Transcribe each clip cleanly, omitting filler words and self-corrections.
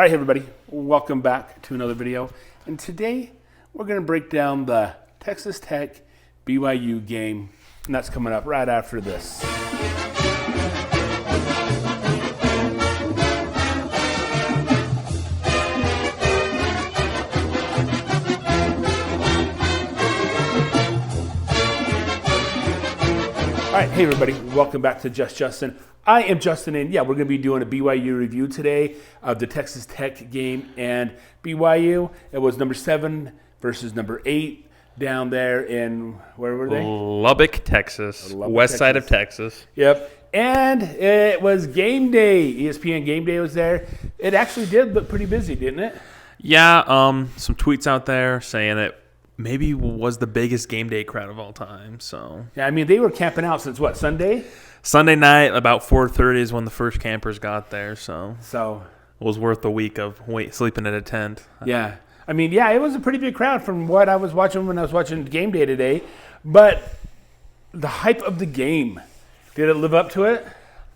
All right, everybody, welcome back to another video. And today we're going to break down the Texas Tech BYU game, and that's coming up right after this. All right, hey everybody, welcome back to Just Justin. I am Justin, and yeah, we're going to be doing a BYU review today of the Texas Tech game. And BYU, it was number 7 versus number 8 down there in, where were they? Lubbock, Texas, west side of Texas. Yep, and it was game day. ESPN game day was there. It actually did look pretty busy, didn't it? Yeah, some tweets out there saying it maybe was the biggest game day crowd of all time. So yeah, I mean, they were camping out since what, Sunday? Sunday night, about 4:30 is when the first campers got there. So it was worth a week of sleeping in a tent. Yeah. I mean, yeah, it was a pretty big crowd from what I was watching when I was watching game day today. But the hype of the game, did it live up to it?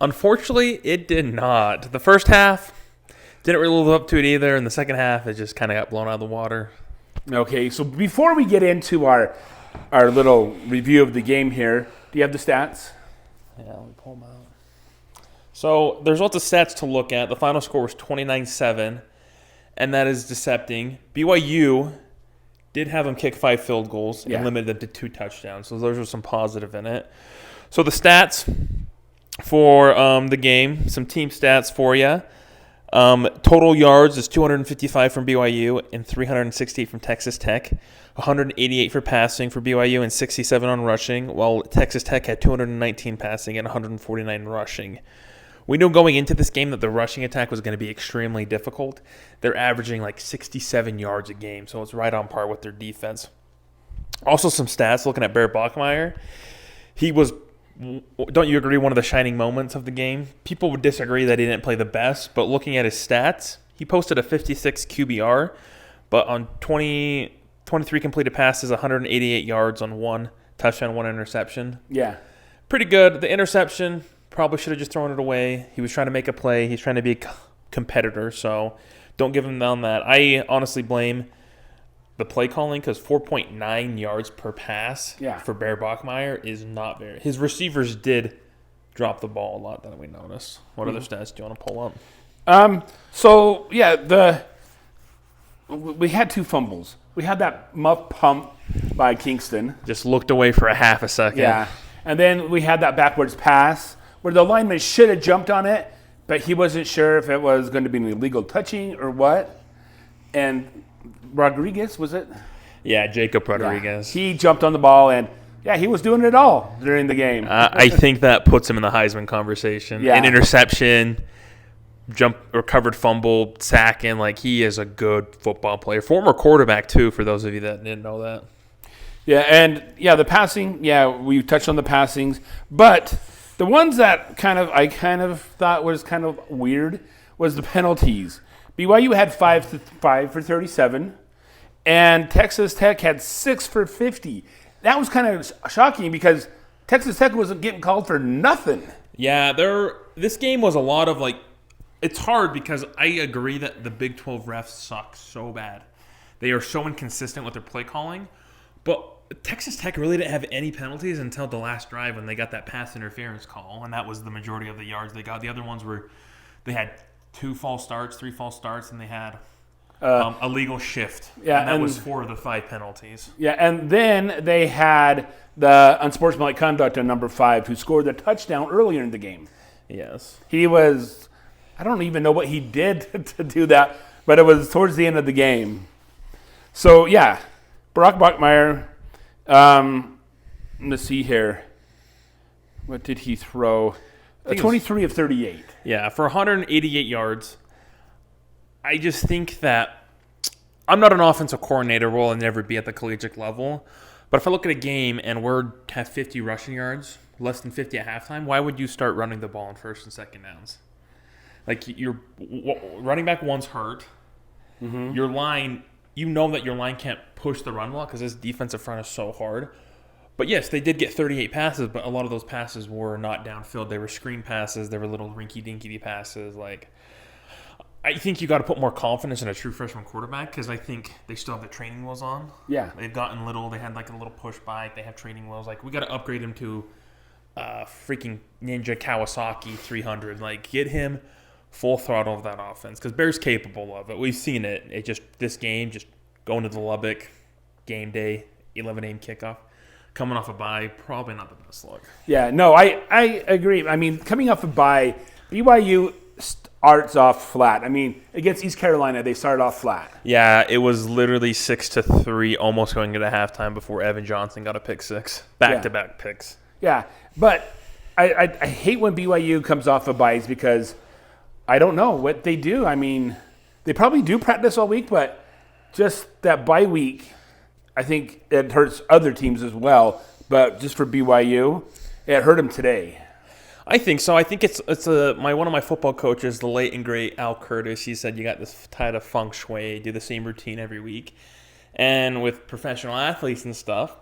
Unfortunately, it did not. The first half didn't really live up to it either. And the second half, it just kind of got blown out of the water. Okay, so before we get into our little review of the game here, do you have the stats? Yeah, let me pull them out. So there's lots of stats to look at. The final score was 29-7, and that is decepting. BYU did have them kick 5 field goals and limited them to 2 touchdowns, so those are some positive in it. So the stats for the game, some team stats for you. Total yards is 255 from BYU and 368 from Texas Tech. 188 for passing for BYU and 67 on rushing, while Texas Tech had 219 passing and 149 rushing. We knew going into this game that the rushing attack was going to be extremely difficult. They're averaging like 67 yards a game, so it's right on par with their defense. Also some stats, looking at Bear Bachmeier. He was, don't you agree, one of the shining moments of the game? People would disagree that he didn't play the best, but looking at his stats, he posted a 56 QBR, but on 23 completed passes, 188 yards on 1 touchdown, 1 interception. Yeah. Pretty good. The interception, probably should have just thrown it away. He was trying to make a play. He's trying to be a competitor, so don't give him on that. I honestly blame the play calling because 4.9 yards per pass for Bear Bachmeier is not very. His receivers did drop the ball a lot that we noticed. What other stats do you want to pull up? So, yeah, we had 2 fumbles. We had that muff pump by Kingston. Just looked away for a half a second. Yeah. And then we had that backwards pass where the lineman should have jumped on it, but he wasn't sure if it was going to be an illegal touching or what. And Rodriguez, was it? Yeah, Jacob Rodriguez. Yeah. He jumped on the ball, and, he was doing it all during the game. I think that puts him in the Heisman conversation. Yeah. An interception, recovered fumble, sacking. Like, he is a good football player. Former quarterback, too, for those of you that didn't know that. Yeah, and, the passing, we touched on the passings. But the ones that I kind of thought was kind of weird was the penalties. BYU had 5 for 37, and Texas Tech had 6 for 50. That was kind of shocking because Texas Tech wasn't getting called for nothing. Yeah, this game was a lot of, it's hard because I agree that the Big 12 refs suck so bad. They are so inconsistent with their play calling. But Texas Tech really didn't have any penalties until the last drive when they got that pass interference call, and that was the majority of the yards they got. The other ones were they had 2 false starts, 3 false starts, and they had a legal shift. Yeah, and that was 4 of the 5 penalties. Yeah, and then they had the unsportsmanlike conduct on number 5 who scored the touchdown earlier in the game. Yes. He was, I don't even know what he did to do that, but it was towards the end of the game. So, Brock Bachmeier, let's see here. What did he throw? 23 of 38. Yeah, for 188 yards. I just think that I'm not an offensive coordinator, will never be at the collegiate level. But if I look at a game and we're have 50 rushing yards, less than 50 at halftime, why would you start running the ball on first and second downs? Like, your running back one's hurt. Mm-hmm. Your line, that your line can't push the run block because this defensive front is so hard. But yes, they did get 38 passes, but a lot of those passes were not downfield. They were screen passes. They were little rinky-dinky passes. I think you got to put more confidence in a true freshman quarterback because I think they still have the training wheels on. Yeah. They've gotten little. They had like a little push bike. They have training wheels. Like, we got to upgrade him to freaking Ninja Kawasaki 300. Like, get him full throttle of that offense because Bear's capable of it. We've seen it. This game, just going to the Lubbock, game day, 11 a.m. kickoff, coming off a bye, probably not the best look. Yeah, no, I agree. I mean, coming off a bye, BYU starts off flat. I mean, against East Carolina, they started off flat. Yeah, it was literally 6-3, almost going into halftime before Evan Johnson got a pick six. Back-to-back picks. Yeah, but I hate when BYU comes off of byes because I don't know what they do. I mean, they probably do practice all week, but just that bye week, I think it hurts other teams as well. But just for BYU, it hurt them today. I think so. I think it's one of my football coaches, the late and great Al Curtis. He said you got this type of feng shui, do the same routine every week, and with professional athletes and stuff,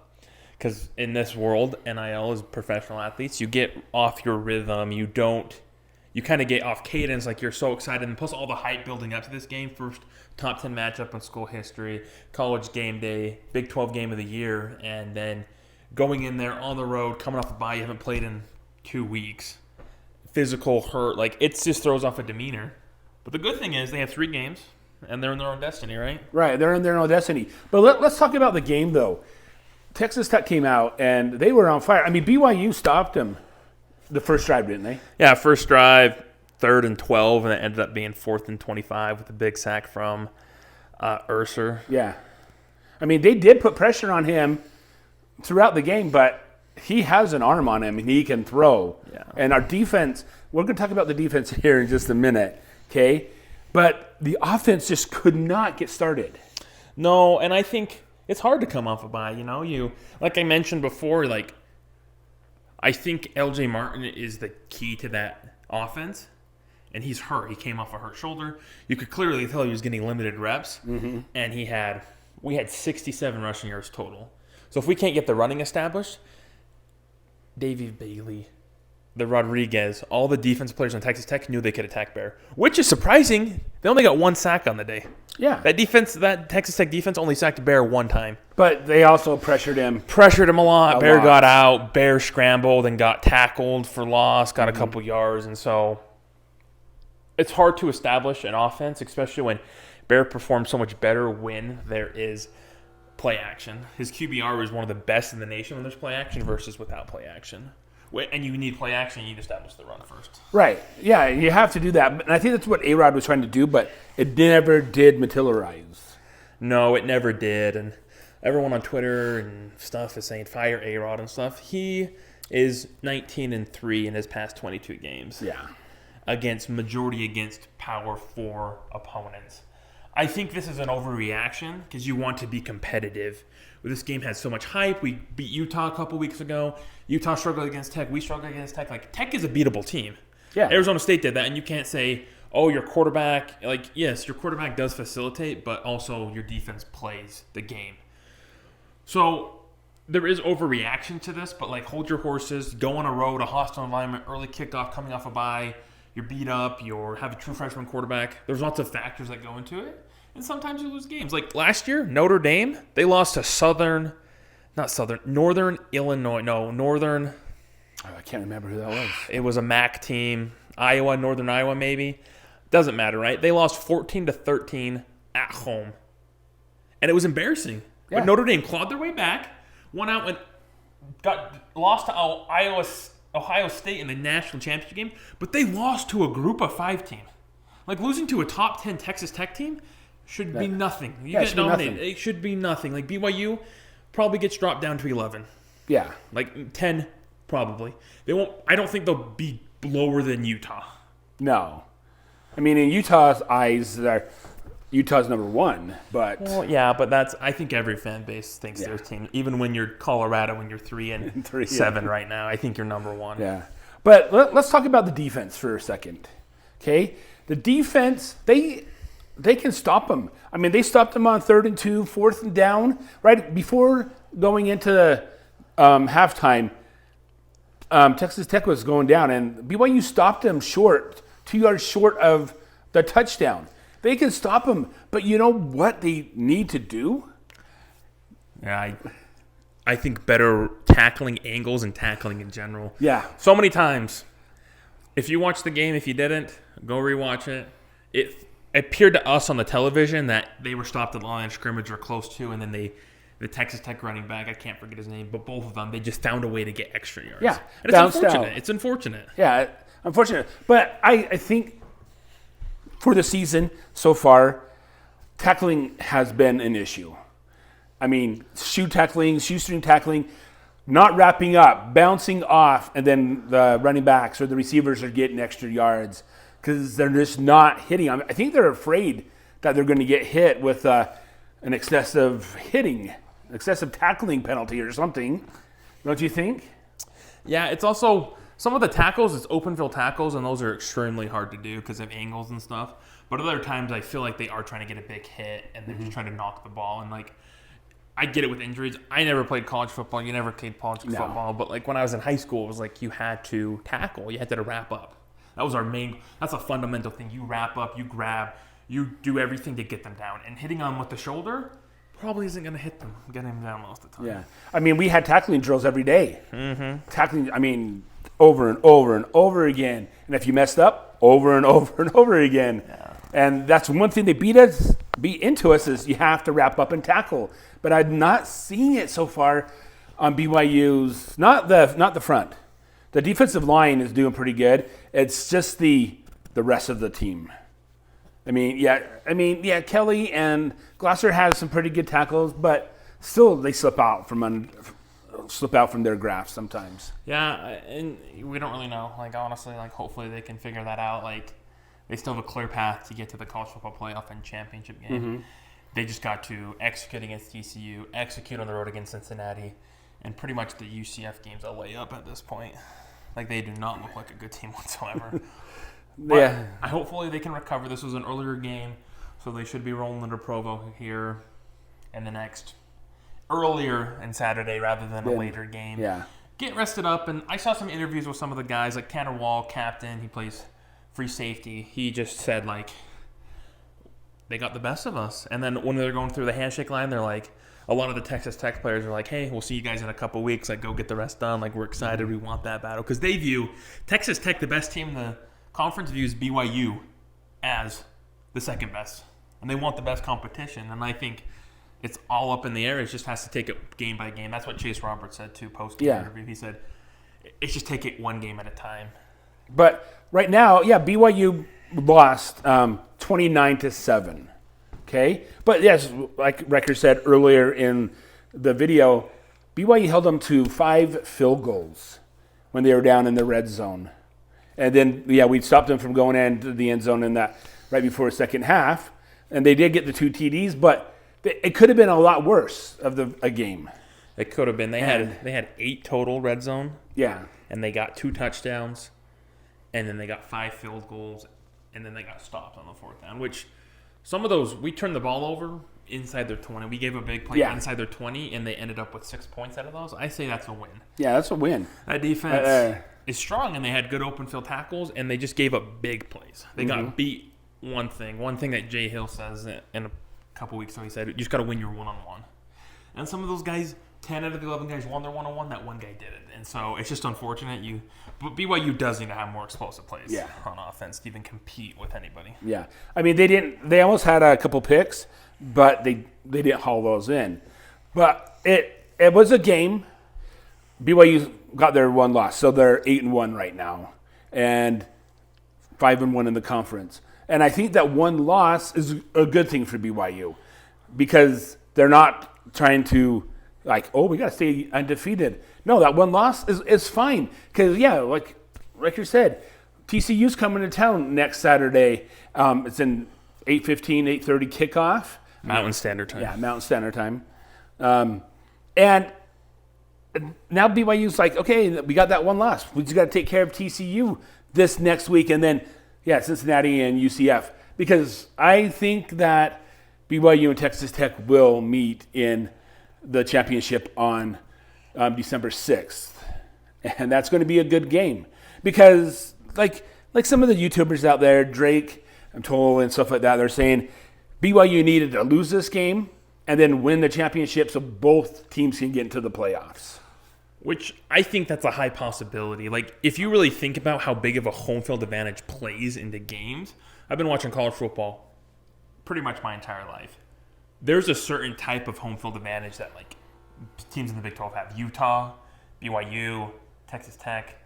because in this world, NIL is professional athletes. You get off your rhythm. You kind of get off cadence. Like, you're so excited, and plus all the hype building up to this game. First top 10 matchup in school history, college game day, Big 12 game of the year, and then going in there on the road, coming off a bye you haven't played in 2 weeks, physical hurt, like, it just throws off a demeanor. But the good thing is they have 3 games, and they're in their own destiny, right? Right, they're in their own destiny. But let's talk about the game, though. Texas Tech came out, and they were on fire. I mean, BYU stopped them the first drive, didn't they? Yeah, first drive, 3rd and 12, and it ended up being 4th and 25 with a big sack from Urser. Yeah. I mean, they did put pressure on him throughout the game, but he has an arm on him, and he can throw. Yeah. And our defense, we're going to talk about the defense here in just a minute, okay? But the offense just could not get started. No, and I think it's hard to come off a bye, you know? Like I mentioned before, like, I think LJ Martin is the key to that offense, and he's hurt. He came off a hurt shoulder. You could clearly tell he was getting limited reps, and we had 67 rushing yards total. So if we can't get the running established, Davey Bailey, the Rodriguez, all the defensive players on Texas Tech knew they could attack Bear, which is surprising. They only got 1 sack on the day. Yeah. That Texas Tech defense only sacked Bear 1 time. But they also pressured him. A lot. Bear got out. Bear scrambled and got tackled for loss, got a couple yards. And so it's hard to establish an offense, especially when Bear performs so much better when there is play action. His QBR is one of the best in the nation when there's play action versus without play action. And you need play action, you need to establish the run first. Right. Yeah, you have to do that. And I think that's what A-Rod was trying to do, but it never did materialize. No, it never did. And everyone on Twitter and stuff is saying fire A-Rod and stuff. He is 19-3 in his past 22 games. Yeah. Majority against Power 4 opponents. I think this is an overreaction because you want to be competitive. This game had so much hype. We beat Utah a couple weeks ago. Utah struggled against Tech. We struggled against Tech. Like, Tech is a beatable team. Yeah. Arizona State did that, and you can't say, oh, your quarterback. Like, yes, your quarterback does facilitate, but also your defense plays the game. So there is overreaction to this, but, like, hold your horses. Go on a road, a hostile environment, early kickoff, coming off a bye. You're beat up. You have a true freshman quarterback. There's lots of factors that go into it. And sometimes you lose games. Like last year, Notre Dame, they lost to Northern Illinois. No, Northern. Oh, I can't remember who that was. It was a MAC team. Northern Iowa maybe. Doesn't matter, right? They lost 14-13 at home. And it was embarrassing. Yeah. But Notre Dame clawed their way back, went out and lost to Ohio State in the national championship game, but they lost to a group of 5 team. Like, losing to a top 10 Texas Tech team should be nothing. You get nominated. It should be nothing. Like, BYU probably gets dropped down to 11. Yeah. Like 10, probably. They won't. I don't think they'll be lower than Utah. No. I mean, in Utah's eyes, Utah's number 1. But well, yeah, but I think every fan base thinks their team. Even when you're Colorado, when you're 3-7 right now, I think you're number 1. Yeah. But let's talk about the defense for a second. Okay, the defense they can stop them. I mean, they stopped them on 3rd and 2, 4th and down, right before going into halftime. Texas Tech was going down, and BYU stopped them short, 2 yards short of the touchdown. They can stop them, but you know what they need to do? Yeah, I think better tackling angles and tackling in general. Yeah. So many times. If you watch the game, if you didn't, go rewatch it. It appeared to us on the television that they were stopped at the line of scrimmage or close to, and then the Texas Tech running back, I can't forget his name, but both of them, they just found a way to get extra yards. Yeah. And it's unfortunate. It's unfortunate. Yeah, unfortunate. But I think for the season so far, tackling has been an issue. I mean, shoestring tackling, not wrapping up, bouncing off, and then the running backs or the receivers are getting extra yards because they're just not hitting. I think they're afraid that they're going to get hit with an excessive tackling penalty or something. Don't you think? Yeah, it's also some of the tackles, it's open field tackles, and those are extremely hard to do because of angles and stuff. But other times I feel like they are trying to get a big hit and they're just trying to knock the ball. And like, I get it with injuries. I never played college football. You never played college football. But like when I was in high school, it was like you had to tackle. You had to wrap up. That was that's a fundamental thing. You wrap up, you grab, you do everything to get them down. And hitting them with the shoulder probably isn't going to get him down most of the time. Yeah. I mean, we had tackling drills every day. Mm-hmm. Tackling, over and over and over again. And if you messed up, over and over and over again. Yeah. And that's one thing they beat into us is you have to wrap up and tackle. But I'm not seeing it so far on BYU's, not the front. The defensive line is doing pretty good. It's just the rest of the team. I mean, Kelly and Glasser has some pretty good tackles, but still they slip out from their grasp sometimes. Yeah, and we don't really know. Like honestly, like hopefully they can figure that out. Like they still have a clear path to get to the college football playoff and championship game. Mm-hmm. They just got to execute against TCU, execute on the road against Cincinnati, and pretty much the UCF game's a layup at this point. Like they do not look like a good team whatsoever. Yeah. Hopefully they can recover. This was an earlier game, so they should be rolling under Provo here in the next earlier and Saturday rather than a later game. Yeah. Get rested up, and I saw some interviews with some of the guys, like Tanner Wall, captain. He plays free safety. He just said like they got the best of us. And then when they're going through the handshake line, they're like, a lot of the Texas Tech players are like, hey, we'll see you guys in a couple weeks. Like, go get the rest done. Like, we're excited. We want that battle. Because they view Texas Tech, the best team in the conference, views BYU as the second best. And they want the best competition. And I think it's all up in the air. It just has to take it game by game. That's what Chase Roberts said, too, post-interview. He said, it's just take it one game at a time. But right now, BYU lost 29-7. Okay, but yes, like Recker said earlier in the video, BYU held them to 5 field goals when they were down in the red zone, and then we stopped them from going into the end zone in that right before the second half, and they did get the 2 TDs, but it could have been a lot worse of a game. It could have been. They had 8 total red zone. Yeah, and they got 2 touchdowns, and then they got 5 field goals, and then they got stopped on the 4th down, which. Some of those, we turned the ball over inside their 20. We gave a big play inside their 20, and they ended up with 6 points out of those. I say that's a win. Yeah, that's a win. That defense is strong, and they had good open field tackles, and they just gave up big plays. They got beat one thing that Jay Hill says in a couple weeks ago. He said, you just got to win your one-on-one. And some of those guys, 10 out of the 11 guys won their one-on-one. That one guy didn't. And so it's just unfortunate. But BYU does need to have more explosive plays on offense to even compete with anybody. Yeah. I mean, they almost had a couple picks, but they didn't haul those in. But it was a game. BYU got their one loss, so they're 8-1 right now, and 5-1 in the conference. And I think that one loss is a good thing for BYU because they're not trying to we got to stay undefeated. No, that one loss is fine because like you said, TCU's coming to town next Saturday. It's in 8:15, 8:30 kickoff. Mountain Standard Time. Yeah, Mountain Standard Time. And now BYU's like, okay, we got that one loss. We just got to take care of TCU this next week, and then Cincinnati and UCF, because I think that BYU and Texas Tech will meet in the championship on December 6th. And that's going to be a good game because like some of the YouTubers out there, Drake, I'm told, and stuff like that. They're saying BYU needed to lose this game and then win the championship so both teams can get into the playoffs. Which I think that's a high possibility. Like, if you really think about how big of a home field advantage plays into games, I've been watching college football pretty much my entire life. There's a certain type of home field advantage that, like, teams in the Big 12 have. Utah, BYU, Texas Tech.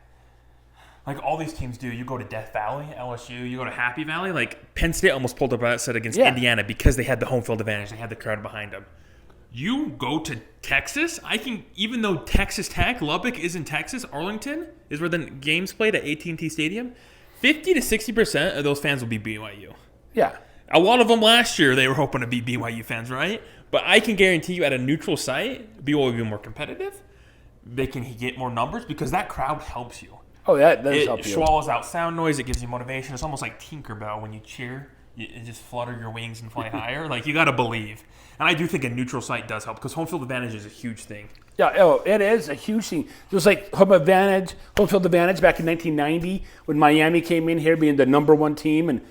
Like, all these teams do. You go to Death Valley, LSU, you go to Happy Valley. Like, Penn State almost pulled up that set against Indiana because they had the home field advantage. They had the crowd behind them. You go to Texas, even though Texas Tech, Lubbock is in Texas, Arlington is where the game's played at AT&T Stadium, 50 to 60% of those fans will be BYU. Yeah. A lot of them last year, they were hoping to be BYU fans, right? But I can guarantee you at a neutral site, BYU will be more competitive. They can get more numbers because that crowd helps you. Oh, that does help you. It swallows out sound noise. It gives you motivation. It's almost like Tinkerbell when you cheer. You just flutter your wings and fly higher. Like, you got to believe. And I do think a neutral site does help because home field advantage is a huge thing. Yeah, it is a huge thing. Just like home field advantage back in 1990 when Miami came in here being the number one team and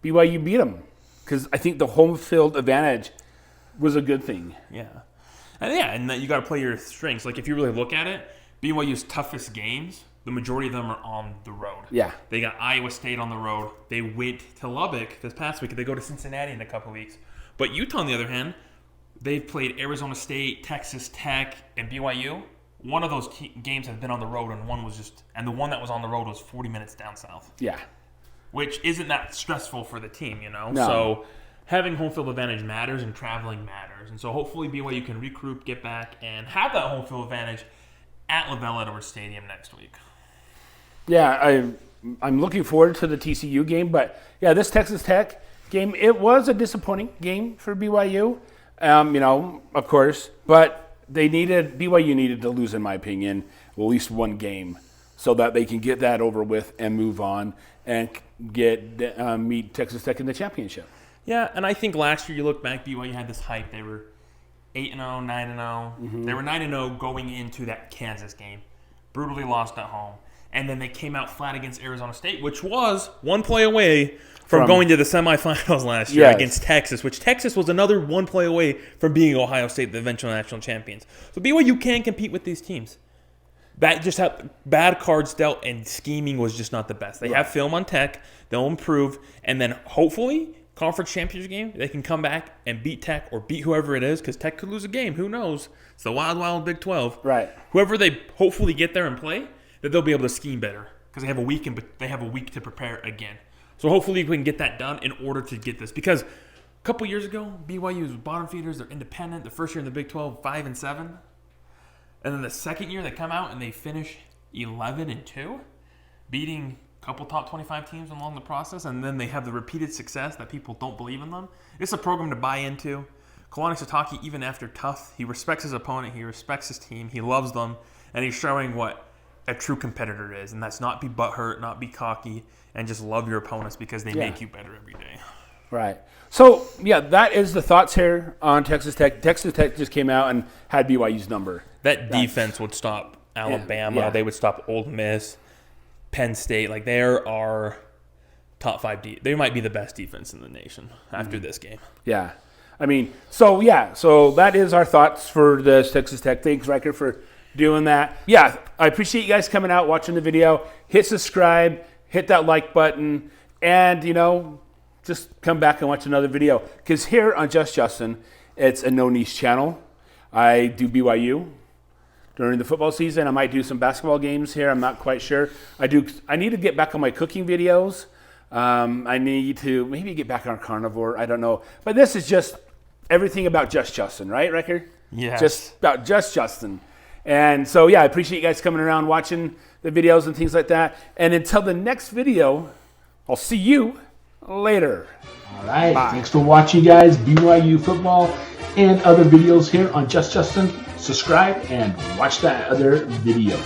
BYU beat them. Because I think the home field advantage was a good thing. Yeah. And you got to play your strengths. Like, if you really look at it, BYU's toughest games, the majority of them are on the road. Yeah. They got Iowa State on the road. They went to Lubbock this past week. They go to Cincinnati in a couple weeks. But Utah, on the other hand, they've played Arizona State, Texas Tech, and BYU. One of those games have been on the road, and the one that was on the road was 40 minutes down south. Yeah. Which isn't that stressful for the team, you know? No. So having home field advantage matters and traveling matters. And so hopefully BYU can regroup, get back, and have that home field advantage at LaVell Edwards Stadium next week. Yeah, I'm looking forward to the TCU game. But, yeah, this Texas Tech game, it was a disappointing game for BYU, of course. But BYU needed to lose, in my opinion, at least one game so that they can get that over with and move on and meet Texas Tech in the championship. Yeah, and I think last year you look back, BYU had this hype. They were 8-0, 9-0. Mm-hmm. They were 9-0 going into that Kansas game. Brutally lost at home. And then they came out flat against Arizona State, which was one play away from going to the semifinals last year against Texas, which Texas was another one play away from being Ohio State, the eventual national champions. So BYU can compete with these teams. That just had bad cards dealt, and scheming was just not the best. They have film on Tech. They'll improve. And then hopefully, conference championship game, they can come back and beat Tech or beat whoever it is, because Tech could lose a game. Who knows? It's the wild, wild Big 12. Right. Whoever they hopefully get there and play, that they'll be able to scheme better because they have a week to prepare again. So hopefully we can get that done in order to get this. Because a couple years ago, BYU was bottom feeders. They're independent. The first year in the Big 12, 5-7. And then the second year, they come out and they finish 11-2, beating a couple top 25 teams along the process. And then they have the repeated success that people don't believe in them. It's a program to buy into. Kalani Sitake, even after tough, he respects his opponent. He respects his team. He loves them. And he's showing what a true competitor is, and that's not be butthurt, not be cocky, and just love your opponents because they make you better every day. Right. So, yeah, that is the thoughts here on Texas Tech. Texas Tech just came out and had BYU's number. That defense would stop Alabama. Yeah. They would stop Ole Miss, Penn State. Like, there are top 5 They might be the best defense in the nation after this game. Yeah. I mean, so that is our thoughts for this Texas Tech. Thanks, Riker, for doing that. Yeah, I appreciate you guys coming out, watching the video. Hit subscribe, hit that like button, and, just come back and watch another video. Because here on Just Justin, it's a no-niche channel. I do BYU during the football season. I might do some basketball games here. I'm not quite sure. I need to get back on my cooking videos. I need to maybe get back on carnivore. I don't know. But this is just everything about Just Justin, right, Riker? Yeah. Just about Just Justin. And so, yeah, I appreciate you guys coming around, watching the videos and things like that. And until the next video, I'll see you later. All right. Bye. Thanks for watching, guys. BYU football and other videos here on Just Justin. Subscribe and watch that other video.